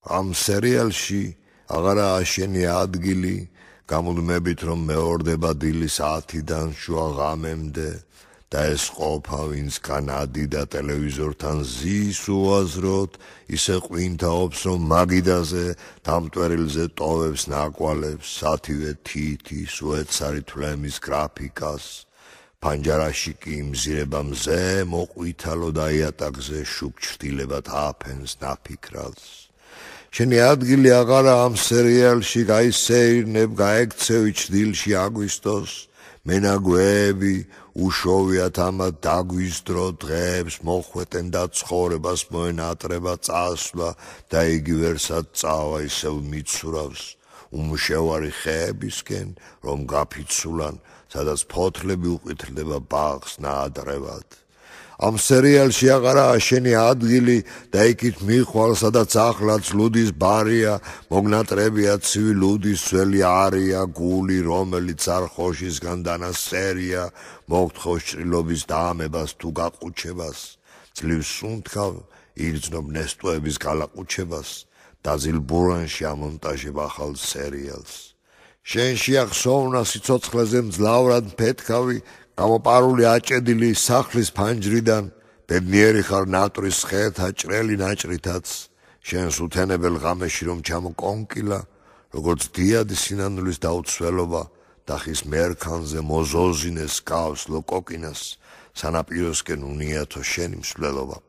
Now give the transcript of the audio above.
ამ სერიალში აღარაა შენი ადგილი, გამუდმებით რომ მეორდება დილის 10-დან შუა ღამემდე და ეს ყოფა ვინც განადიდა ტელევიზორთან ზის უაზროდ, ისე ყვინთაობს რომ მაგიდაზე, დამტვერილზე ტოვებს ნაკვალებს, სათივე თითის, უეცარი თვლემის გრაფიკას, ფანჯარაში კი იმზირება მზე, მოყვითალო და იატაკზე შუქჩრდილებად აფენს ნაფიქრალს. შენი ადგილი აღარა ამ სერიალში გაისეირნებ, გაექცევი ჩდილში აგვისტოს, მენაგვეები უშოვიათ ამათ დაგვიზდრო დღეებს, მოხვეტენ და ცხოვრებას მოენატრება წასვლა და იგი ვერსად წავა ისევ მიცურავს უმშევარი ხეებისკენ, რომ გაფიცულან, სადაც ფოთლები უყვითლდება ბაღს ნაადრევად. ამ სერიალში აღარაა შენი ადგილი და იქით მიხვალ, სადაც ახლაც ლუდის ბარია, მოგნატრებია ცივი ლუდის ძველი არია, გული, რომელიც არ ხოშისგან დანასერია, მოგთხოვს ჭრილობის დაამებას თუ გაყუჩებას, ძლივს სუნთქავ, იგრძნობ ნესტოების გალაყუჩებას, დაძილ ბურანში ამონტაჟებ ახალ სერიალს. შენში ახსოვნა სიცოცხლეზე მძლავრად მფეთქავი, გამოპარული აჭედილი სახლის ფანჯრიდან, ბედნიერი ხარ ნატრის ხეთა ჭრელი ნაჭრითაც, შენს უთენებელ ღამეში რომ ჩამოკონკილა, როგორც დიადი სინანულის დაუცველობა, დახის მერქანზე მოზოზინეს გავს ლოკოკინას, სანაპიროსკენ უნიათო შენი მსვლელობა.